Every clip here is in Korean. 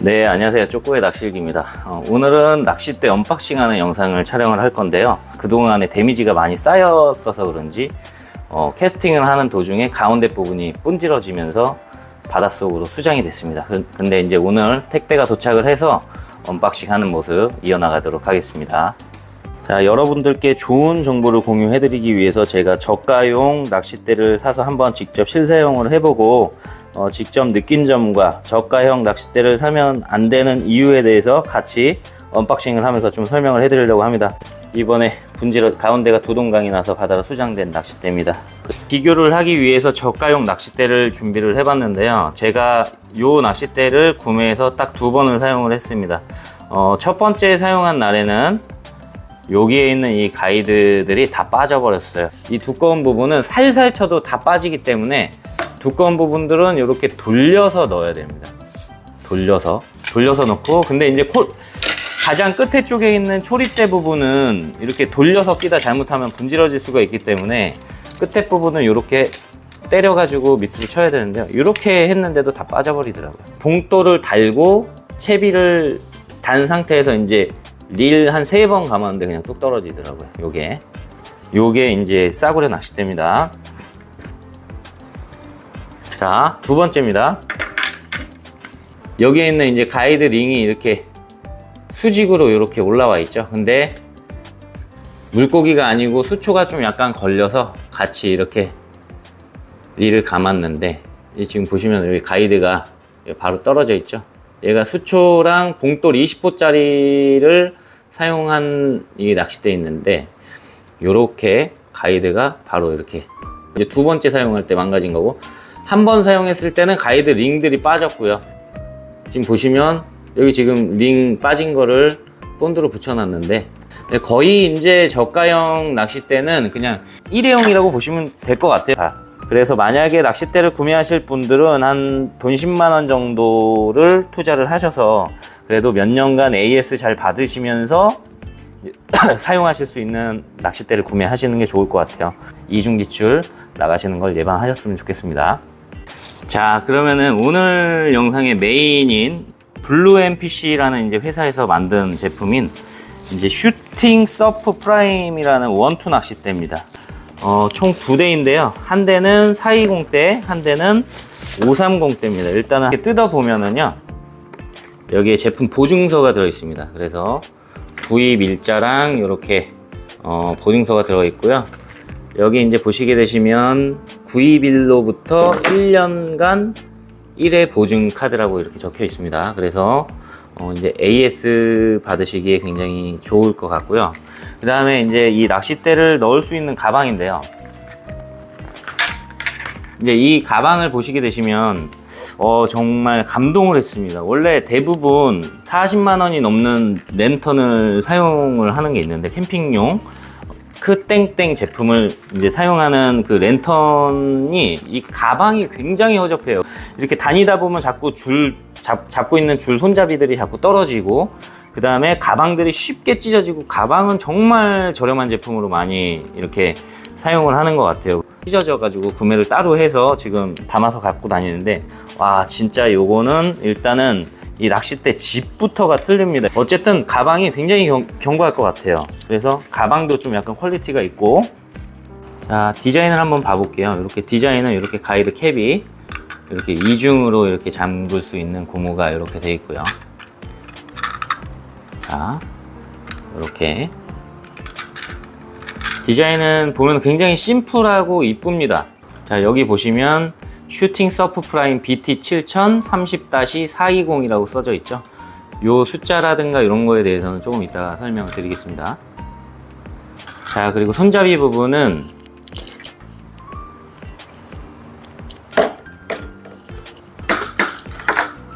네, 안녕하세요. 쪼꼬의 낚시일기입니다. 오늘은 낚싯대 언박싱하는 영상을 촬영을 할 건데요. 그동안에 데미지가 많이 쌓였어서 그런지 캐스팅을 하는 도중에 가운데 부분이 분질러지면서 바닷속으로 수장이 됐습니다. 근데 이제 오늘 택배가 도착을 해서 언박싱 하는 모습 이어나가도록 하겠습니다. 자, 여러분들께 좋은 정보를 공유해 드리기 위해서 제가 저가용 낚싯대를 사서 한번 직접 실사용을 해보고 직접 느낀 점과 저가형 낚싯대를 사면 안 되는 이유에 대해서 같이 언박싱을 하면서 좀 설명을 해 드리려고 합니다. 이번에 가운데가 두동강이 나서 바다로 수장된 낚싯대입니다. 비교를 하기 위해서 저가용 낚싯대를 준비를 해 봤는데요. 제가 이 낚싯대를 구매해서 딱 2번을 사용을 했습니다. 첫 번째 사용한 날에는 여기에 있는 이 가이드들이 다 빠져버렸어요. 이 두꺼운 부분은 살살 쳐도 다 빠지기 때문에 두꺼운 부분들은 이렇게 돌려서 넣어야 됩니다. 돌려서 넣고, 근데 이제 가장 끝에 쪽에 있는 초리대 부분은 이렇게 돌려서 끼다 잘못하면 분질러질 수가 있기 때문에 끝에 부분은 이렇게 때려가지고 밑으로 쳐야 되는데요. 이렇게 했는데도 다 빠져버리더라고요. 봉돌을 달고 채비를 단 상태에서 이제 릴 한 3번 감았는데 그냥 뚝 떨어지더라고요. 요게 이제 싸구려 낚싯대입니다. 자, 2번째입니다. 여기에 있는 이제 가이드 링이 이렇게 수직으로 이렇게 올라와 있죠. 근데 물고기가 아니고 수초가 좀 약간 걸려서 같이 이렇게 릴을 감았는데, 지금 보시면 여기 가이드가 바로 떨어져 있죠. 얘가 수초랑 봉돌 20호짜리를 사용한 이 낚싯대에 있는데, 요렇게 가이드가 바로 이렇게 이제 2번째 사용할 때 망가진 거고, 한 번 사용했을 때는 가이드 링들이 빠졌고요. 지금 보시면 여기 지금 링 빠진 거를 본드로 붙여놨는데, 거의 이제 저가형 낚싯대는 그냥 일회용이라고 보시면 될 것 같아요. 그래서 만약에 낚싯대를 구매하실 분들은 한 돈 10만 원 정도를 투자를 하셔서 그래도 몇 년간 AS 잘 받으시면서 사용하실 수 있는 낚싯대를 구매하시는 게 좋을 것 같아요. 이중지출 나가시는 걸 예방하셨으면 좋겠습니다. 자, 그러면은 오늘 영상의 메인인 블루MPC라는 이제 회사에서 만든 제품인 이제 슈팅 서프 프라임이라는 원투 낚싯대입니다. 총 2대인데요. 한 대는 420대, 한 대는 530대입니다. 일단은 이렇게 뜯어보면은요, 여기에 제품 보증서가 들어있습니다. 그래서 구입 일자랑 이렇게 보증서가 들어있고요. 여기 이제 보시게 되시면 구입일로부터 1년간 1회 보증 카드라고 이렇게 적혀 있습니다. 그래서 이제 AS 받으시기에 굉장히 좋을 것 같고요. 그 다음에 이제 이 낚싯대를 넣을 수 있는 가방인데요. 이제 이 가방을 보시게 되시면 정말 감동을 했습니다. 원래 대부분 40만 원이 넘는 랜턴을 사용을 하는 게 있는데, 캠핑용 그 땡땡 제품을 이제 사용하는 그 랜턴이 이 가방이 굉장히 허접해요. 이렇게 다니다 보면 자꾸 잡고 있는 줄 손잡이들이 자꾸 떨어지고, 그 다음에 가방들이 쉽게 찢어지고, 가방은 정말 저렴한 제품으로 많이 이렇게 사용을 하는 것 같아요. 찢어져 가지고 구매를 따로 해서 지금 담아서 갖고 다니는데, 와, 진짜 요거는 일단은 이 낚싯대 집부터가 틀립니다. 어쨌든 가방이 굉장히 견고할 것 같아요. 그래서 가방도 좀 약간 퀄리티가 있고. 자, 디자인을 한번 봐볼게요. 이렇게 디자인은 이렇게 가이드 캡이 이렇게 이중으로 이렇게 잠글 수 있는 고무가 이렇게 되어 있고요. 자, 이렇게 디자인은 보면 굉장히 심플하고 이쁩니다. 자, 여기 보시면 슈팅 서프 프라임 BT7000 30-420이라고 써져 있죠. 요 숫자라든가 이런 거에 대해서는 조금 이따가 설명을 드리겠습니다. 자, 그리고 손잡이 부분은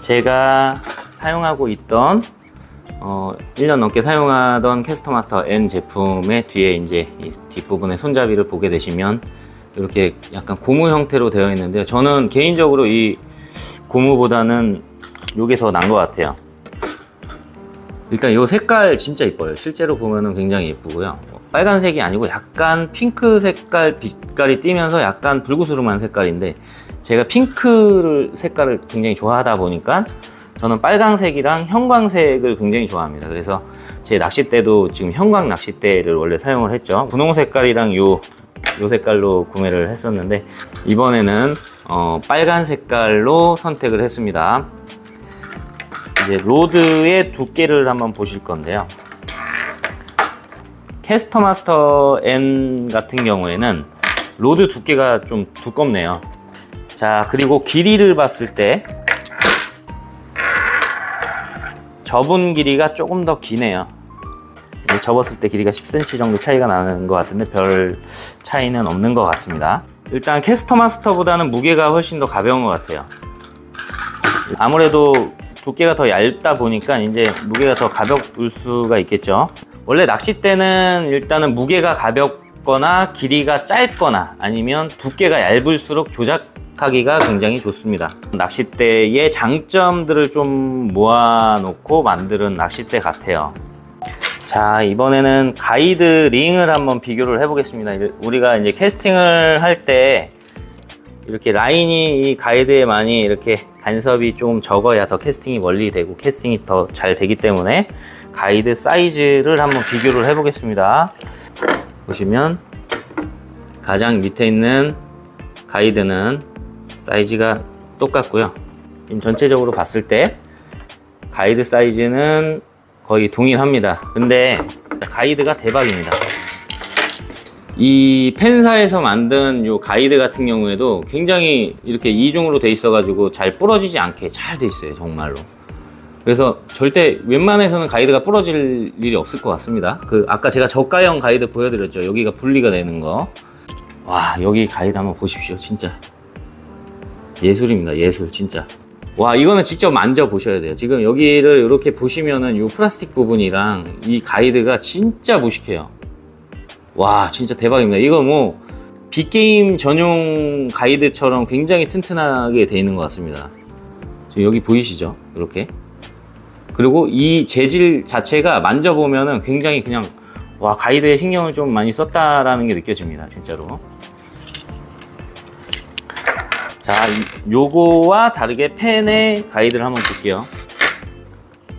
제가 사용하고 있던 1년 넘게 사용하던 캐스터마스터 N 제품의 뒤에 이제 이 뒷부분의 손잡이를 보게 되시면 이렇게 약간 고무 형태로 되어 있는데요. 저는 개인적으로 이 고무보다는 이게 더 나은 것 같아요. 일단 이 색깔 진짜 이뻐요. 실제로 보면은 굉장히 예쁘고요. 빨간색이 아니고 약간 핑크 색깔 빛깔이 띄면서 약간 불구스름한 색깔인데, 제가 핑크 색깔을 굉장히 좋아하다 보니까 저는 빨강색이랑 형광색을 굉장히 좋아합니다. 그래서 제 낚싯대도 지금 형광 낚싯대를 원래 사용을 했죠. 분홍 색깔이랑 요 색깔로 구매를 했었는데 이번에는 빨간 색깔로 선택을 했습니다. 이제 로드의 두께를 한번 보실 건데요. 캐스터마스터 N 같은 경우에는 로드 두께가 좀 두껍네요. 자, 그리고 길이를 봤을 때 접은 길이가 조금 더 기네요. 접었을 때 길이가 10cm 정도 차이가 나는 것 같은데 별 차이는 없는 것 같습니다. 일단 캐스터마스터보다는 무게가 훨씬 더 가벼운 것 같아요. 아무래도 두께가 더 얇다 보니까 이제 무게가 더 가벼울 수가 있겠죠. 원래 낚싯대는 일단은 무게가 가볍거나 길이가 짧거나 아니면 두께가 얇을수록 조작하기가 굉장히 좋습니다. 낚싯대의 장점들을 좀 모아놓고 만든 낚싯대 같아요. 자, 이번에는 가이드 링을 한번 비교를 해보겠습니다. 우리가 이제 캐스팅을 할 때 이렇게 라인이 이 가이드에 많이 이렇게 간섭이 좀 적어야 더 캐스팅이 멀리 되고 캐스팅이 더 잘 되기 때문에 가이드 사이즈를 한번 비교를 해보겠습니다. 보시면 가장 밑에 있는 가이드는 사이즈가 똑같고요. 지금 전체적으로 봤을 때 가이드 사이즈는 거의 동일합니다. 근데 가이드가 대박입니다. 이 펜사에서 만든 요 가이드 같은 경우에도 굉장히 이렇게 이중으로 돼 있어 가지고 잘 부러지지 않게 잘 돼 있어요, 정말로. 그래서 절대 웬만해서는 가이드가 부러질 일이 없을 것 같습니다. 아까 제가 저가형 가이드 보여드렸죠. 여기가 분리가 되는 거. 와, 여기 가이드 한번 보십시오. 진짜 예술입니다. 예술, 진짜. 와, 이거는 직접 만져보셔야 돼요. 지금 여기를 이렇게 보시면은 이 플라스틱 부분이랑 이 가이드가 진짜 무식해요. 와, 진짜 대박입니다. 이거 뭐 빅게임 전용 가이드처럼 굉장히 튼튼하게 되어 있는 것 같습니다. 지금 여기 보이시죠? 이렇게. 그리고 이 재질 자체가 만져보면은 굉장히 그냥 와, 가이드에 신경을 좀 많이 썼다라는 게 느껴집니다. 진짜로. 자, 요거와 다르게 펜의 가이드를 한번 볼게요.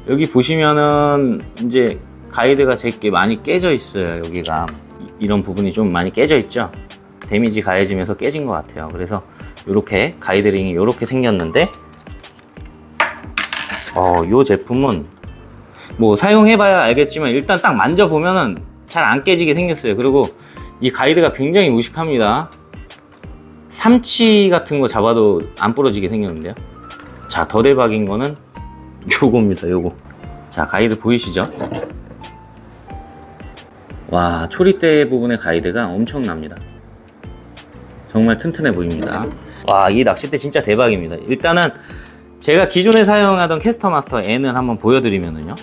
여기 보시면은 이제 가이드가 제게 많이 깨져 있어요. 여기가 이런 부분이 좀 많이 깨져 있죠. 데미지 가해지면서 깨진 것 같아요. 그래서 이렇게 가이드링이 이렇게 생겼는데 요 제품은 뭐 사용해봐야 알겠지만 일단 딱 만져보면은 잘 안 깨지게 생겼어요. 그리고 이 가이드가 굉장히 무식합니다. 삼치 같은 거 잡아도 안 부러지게 생겼는데요. 자, 더 대박인 거는 요겁니다. 요거. 자, 가이드 보이시죠? 와, 초리대 부분의 가이드가 엄청납니다. 정말 튼튼해 보입니다. 와, 이 낚싯대 진짜 대박입니다. 일단은 제가 기존에 사용하던 캐스터마스터 N을 한번 보여드리면은요,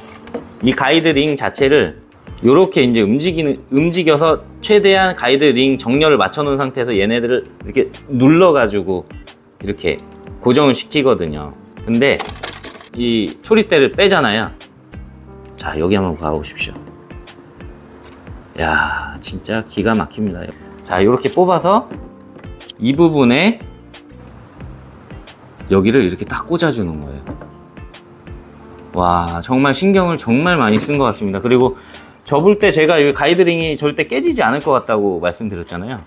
이 가이드 링 자체를 이렇게 이제 움직여서 최대한 가이드 링 정렬을 맞춰 놓은 상태에서 얘네들을 이렇게 눌러 가지고 이렇게 고정을 시키거든요. 근데 이 초리대를 빼잖아요. 자, 여기 한번 봐보십시오. 야, 진짜 기가 막힙니다. 자, 이렇게 뽑아서 이 부분에 여기를 이렇게 딱 꽂아주는 거예요. 와, 정말 신경을 정말 많이 쓴 것 같습니다. 그리고 접을 때 제가 이 가이드링이 절대 깨지지 않을 것 같다고 말씀드렸잖아요.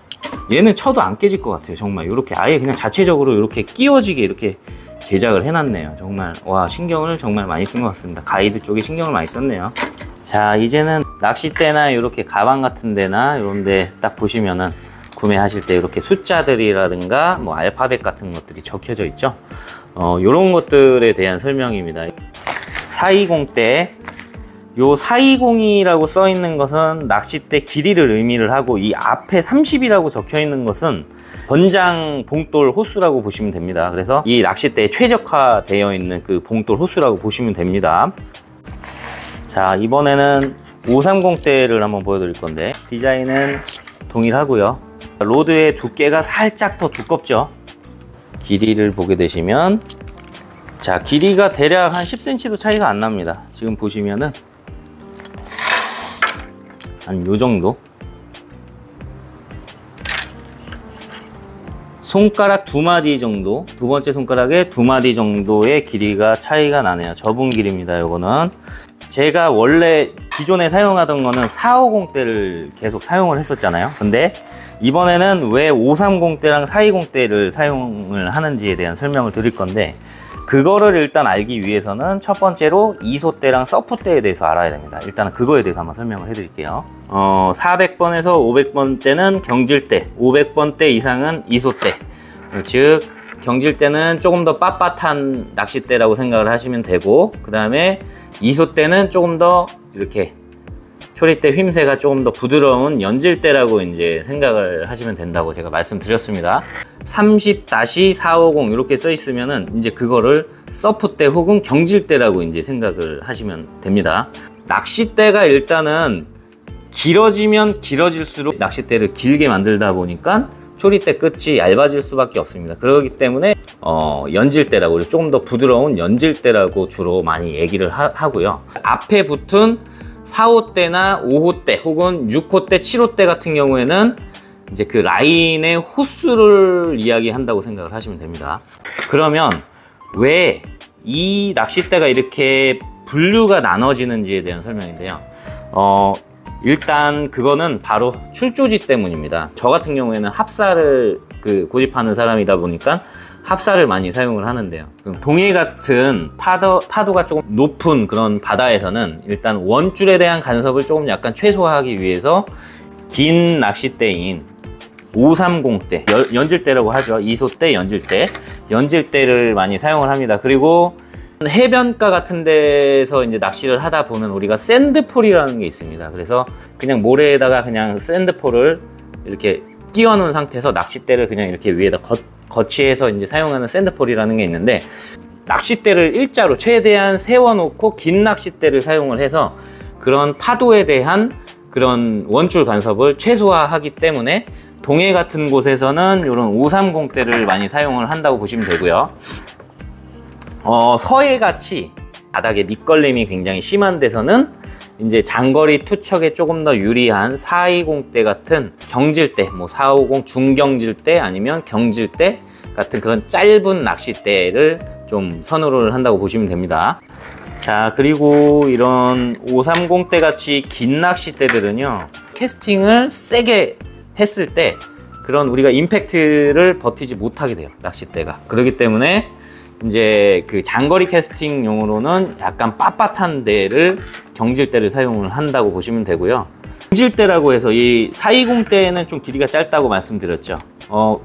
얘는 쳐도 안 깨질 것 같아요. 정말 이렇게 아예 그냥 자체적으로 이렇게 끼워지게 이렇게 제작을 해놨네요. 정말 와, 신경을 정말 많이 쓴 것 같습니다. 가이드 쪽에 신경을 많이 썼네요. 자, 이제는 낚싯대나 이렇게 가방 같은 데나 이런 데 딱 보시면은 구매하실 때 이렇게 숫자들이라든가 뭐 알파벳 같은 것들이 적혀져 있죠. 요런 것들에 대한 설명입니다. 420대 요 420이라고 써 있는 것은 낚싯대 길이를 의미를 하고, 이 앞에 30이라고 적혀 있는 것은 권장 봉돌 호수라고 보시면 됩니다. 그래서 이 낚싯대에 최적화되어 있는 그 봉돌 호수라고 보시면 됩니다. 자, 이번에는 530대를 한번 보여드릴 건데 디자인은 동일하고요. 로드의 두께가 살짝 더 두껍죠. 길이를 보게 되시면, 자, 길이가 대략 한 10cm도 차이가 안 납니다. 지금 보시면은 한 요 정도, 손가락 2마디 정도, 두 번째 손가락에 2마디 정도의 길이가 차이가 나네요. 접은 길이입니다. 요거는 제가 원래 기존에 사용하던 거는 450대를 계속 사용을 했었잖아요. 근데 이번에는 왜 530대랑 420대를 사용을 하는지에 대한 설명을 드릴 건데, 그거를 일단 알기 위해서는 첫 번째로 이소대랑 서프대에 대해서 알아야 됩니다. 일단은 그거에 대해서 한번 설명을 해드릴게요. 400번에서 500번대는 경질대, 500번대 이상은 이소대. 즉 경질대는 조금 더 빳빳한 낚싯대라고 생각을 하시면 되고, 그 다음에 이소대는 조금 더 이렇게 초리대 휘임새가 조금 더 부드러운 연질대라고 이제 생각을 하시면 된다고 제가 말씀드렸습니다. 30-450 이렇게 써 있으면은 이제 그거를 서프대 혹은 경질대라고 이제 생각을 하시면 됩니다. 낚싯대가 일단은 길어지면 길어질수록 낚싯대를 길게 만들다 보니까 초리대 끝이 얇아질 수밖에 없습니다. 그렇기 때문에 연질대라고, 조금 더 부드러운 연질대라고 주로 많이 얘기를 하고요. 앞에 붙은 4호대나 5호대 혹은 6호대, 7호대 같은 경우에는 이제 그 라인의 호수를 이야기한다고 생각을 하시면 됩니다. 그러면 왜 이 낚싯대가 이렇게 분류가 나눠지는지에 대한 설명인데요. 일단 그거는 바로 출조지 때문입니다. 저 같은 경우에는 합사를 고집하는 사람이다 보니까 합사를 많이 사용을 하는데요. 동해 같은 파도가 조금 높은 그런 바다에서는 일단 원줄에 대한 간섭을 조금 약간 최소화하기 위해서 긴 낚싯대인 530대, 연질대라고 하죠. 이소대, 연질대를 많이 사용을 합니다. 그리고 해변가 같은 데서 이제 낚시를 하다 보면 우리가 샌드폴이라는 게 있습니다. 그래서 그냥 모래에다가 그냥 샌드폴을 이렇게 끼워 놓은 상태에서 낚싯대를 그냥 이렇게 위에다 거치해서 이제 사용하는 샌드폴이라는 게 있는데, 낚싯대를 일자로 최대한 세워놓고 긴 낚싯대를 사용을 해서 그런 파도에 대한 그런 원줄 간섭을 최소화하기 때문에 동해 같은 곳에서는 이런 530대를 많이 사용을 한다고 보시면 되고요. 서해 같이 바닥에 밑걸림이 굉장히 심한 데서는 이제 장거리 투척에 조금 더 유리한 420대 같은 경질대, 뭐 450 중경질대 아니면 경질대 같은 그런 짧은 낚싯대를 좀 선호를 한다고 보시면 됩니다. 자, 그리고 이런 530대 같이 긴 낚싯대들은요, 캐스팅을 세게 했을 때 그런 우리가 임팩트를 버티지 못하게 돼요, 낚싯대가. 그렇기 때문에 이제 그 장거리 캐스팅용으로는 약간 빳빳한 데를 경질대를 사용을 한다고 보시면 되고요. 경질대라고 해서 이 420대는 좀 길이가 짧다고 말씀드렸죠.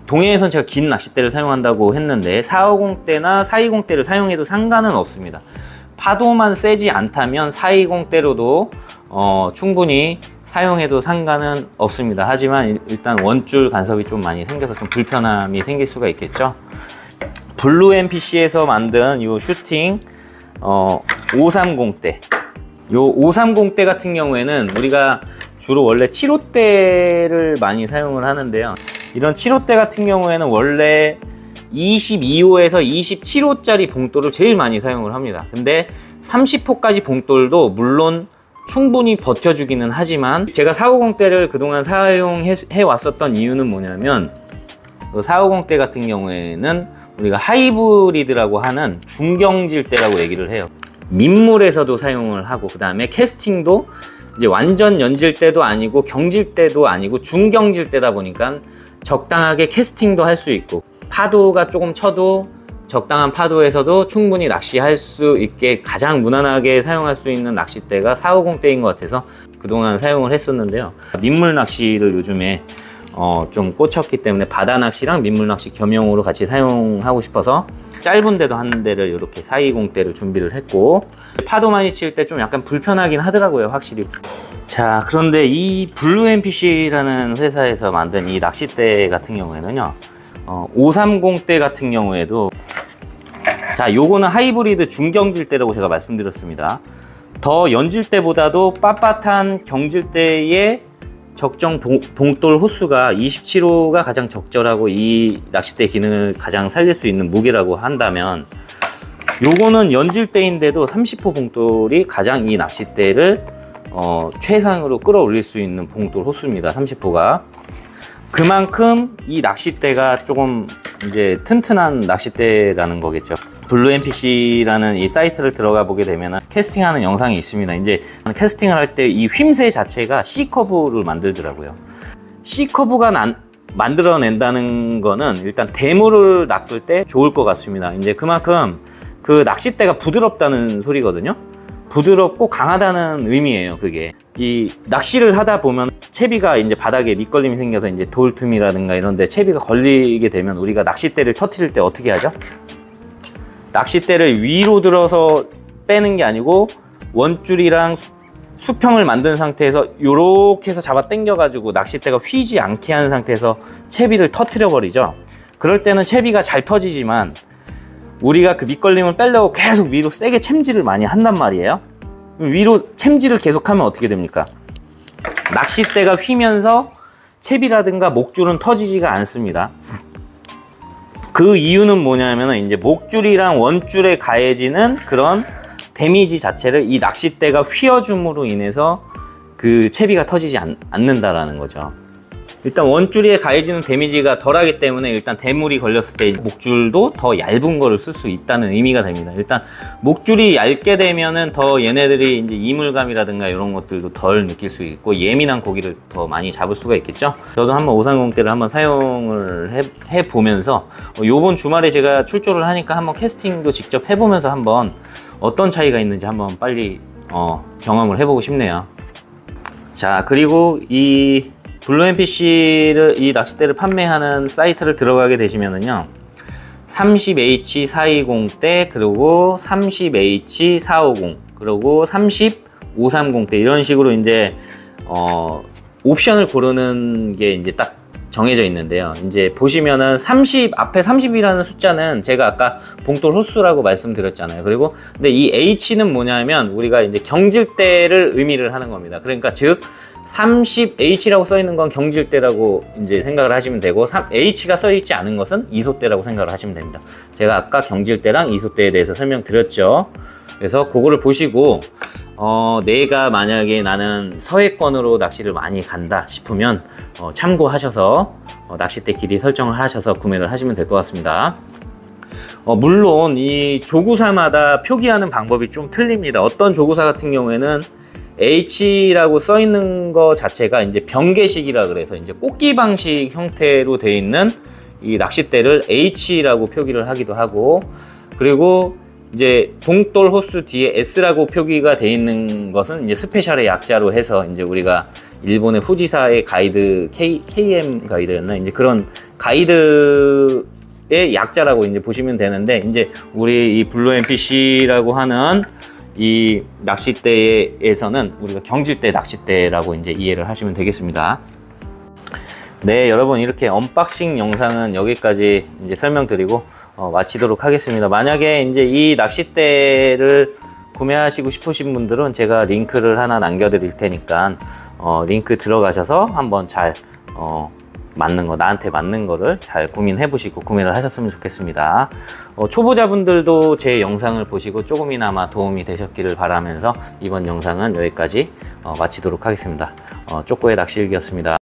동해에선 제가 긴 낚싯대를 사용한다고 했는데 450대나 420대를 사용해도 상관은 없습니다. 파도만 세지 않다면 420대로도 충분히 사용해도 상관은 없습니다. 하지만 일단 원줄 간섭이 좀 많이 생겨서 좀 불편함이 생길 수가 있겠죠. 블루 NPC에서 만든 이 슈팅 530대, 요 530대 같은 경우에는 우리가 주로 원래 7호대를 많이 사용을 하는데요. 이런 7호대 같은 경우에는 원래 22호에서 27호짜리 봉돌을 제일 많이 사용을 합니다. 근데 30호까지 봉돌도 물론 충분히 버텨주기는 하지만, 제가 450대를 그동안 사용해 왔었던 이유는 뭐냐면, 450대 같은 경우에는 우리가 하이브리드라고 하는 중경질대라고 얘기를 해요. 민물에서도 사용을 하고, 그 다음에 캐스팅도 이제 완전 연질대도 아니고 경질대도 아니고 중경질대다 보니까 적당하게 캐스팅도 할 수 있고, 파도가 조금 쳐도 적당한 파도에서도 충분히 낚시할 수 있게 가장 무난하게 사용할 수 있는 낚싯대가 450대인 것 같아서 그동안 사용을 했었는데요. 민물 낚시를 요즘에 좀 꽂혔기 때문에 바다 낚시랑 민물 낚시 겸용으로 같이 사용하고 싶어서 짧은 데도 한 대를 이렇게 420대를 준비를 했고, 파도 많이 칠 때 좀 약간 불편하긴 하더라고요, 확실히. 자, 그런데 이 블루 NPC라는 회사에서 만든 이 낚싯대 같은 경우에는요, 530대 같은 경우에도, 자, 요거는 하이브리드 중경질대라고 제가 말씀드렸습니다. 더 연질대보다도 빳빳한 경질대의 적정 봉돌 호수가 27호가 가장 적절하고 이 낚싯대 기능을 가장 살릴 수 있는 무게라고 한다면, 요거는 연질대인데도 30호 봉돌이 가장 이 낚싯대를 최상으로 끌어올릴 수 있는 봉돌 호수입니다. 30호가. 그만큼 이 낚싯대가 조금 이제 튼튼한 낚싯대라는 거겠죠. 블루 NPC라는 이 사이트를 들어가 보게 되면 캐스팅하는 영상이 있습니다. 이제 캐스팅을 할 때 이 휨새 자체가 C커브를 만들더라고요. C커브가 만들어낸다는 거는 일단 대물을 낚을 때 좋을 것 같습니다. 이제 그만큼 그 낚싯대가 부드럽다는 소리거든요. 부드럽고 강하다는 의미예요. 그게 이 낚시를 하다 보면 채비가 이제 바닥에 밑걸림이 생겨서 이제 돌틈이라든가 이런 데 채비가 걸리게 되면 우리가 낚싯대를 터트릴 때 어떻게 하죠? 낚싯대를 위로 들어서 빼는 게 아니고 원줄이랑 수평을 만든 상태에서 요렇게 해서 잡아 당겨 가지고 낚싯대가 휘지 않게 하는 상태에서 채비를 터트려 버리죠. 그럴 때는 채비가 잘 터지지만 우리가 그 밑걸림을 빼려고 계속 위로 세게 챔질을 많이 한단 말이에요. 위로 챔질을 계속하면 어떻게 됩니까? 낚싯대가 휘면서 채비라든가 목줄은 터지지가 않습니다. 그 이유는 뭐냐면 이제 목줄이랑 원줄에 가해지는 그런 데미지 자체를 이 낚싯대가 휘어줌으로 인해서 그 채비가 터지지 않는다라는 거죠. 일단 원줄에 가해지는 데미지가 덜하기 때문에 일단 대물이 걸렸을 때 목줄도 더 얇은 거를 쓸 수 있다는 의미가 됩니다. 일단 목줄이 얇게 되면은 더 얘네들이 이제 이물감이라든가 이런 것들도 덜 느낄 수 있고 예민한 고기를 더 많이 잡을 수가 있겠죠. 저도 한번 530대를 한번 사용을 해 보면서 요번 주말에 제가 출조를 하니까 한번 캐스팅도 직접 해보면서 한번 어떤 차이가 있는지 한번 빨리 경험을 해보고 싶네요. 자, 그리고 이 블루 NPC를 이 낚싯대를 판매하는 사이트를 들어가게 되시면은요 30H420대 그리고 30H450 그리고 30530대 이런 식으로 이제 옵션을 고르는 게 이제 딱 정해져 있는데요. 이제 보시면은 30 앞에 30이라는 숫자는 제가 아까 봉돌 호수라고 말씀드렸잖아요. 그리고 근데 이 H는 뭐냐면 우리가 이제 경질대를 의미를 하는 겁니다. 그러니까 즉 30H라고 써 있는 건 경질대라고 이제 생각을 하시면 되고 H가 써 있지 않은 것은 이소대라고 생각을 하시면 됩니다. 제가 아까 경질대랑 이소대에 대해서 설명드렸죠. 그래서 그거를 보시고 내가 만약에 나는 서해권으로 낚시를 많이 간다 싶으면 참고하셔서 낚싯대 길이 설정을 하셔서 구매를 하시면 될 것 같습니다. 물론 이 조구사마다 표기하는 방법이 좀 틀립니다. 어떤 조구사 같은 경우에는 H라고 써 있는 거 자체가 이제 병계식이라 그래서 이제 꽃기 방식 형태로 되어 있는 이 낚싯대를 H라고 표기를 하기도 하고, 그리고 이제 봉돌 호수 뒤에 S라고 표기가 되어 있는 것은 이제 스페셜의 약자로 해서 이제 우리가 일본의 후지사의 가이드 KM 가이드였나 이제 그런 가이드의 약자라고 이제 보시면 되는데, 이제 우리 이 블루 NPC라고 하는 이 낚싯대에서는 우리가 경질대 낚싯대라고 이제 이해를 하시면 되겠습니다. 네, 여러분 이렇게 언박싱 영상은 여기까지 이제 설명드리고 마치도록 하겠습니다. 만약에 이제 이 낚싯대를 구매하시고 싶으신 분들은 제가 링크를 하나 남겨드릴 테니까 링크 들어가셔서 한번 잘 맞는 거, 나한테 맞는 거를 잘 고민해 보시고 구매를 하셨으면 좋겠습니다. 초보자분들도 제 영상을 보시고 조금이나마 도움이 되셨기를 바라면서 이번 영상은 여기까지 마치도록 하겠습니다. 쪼꼬의 낚시일기였습니다.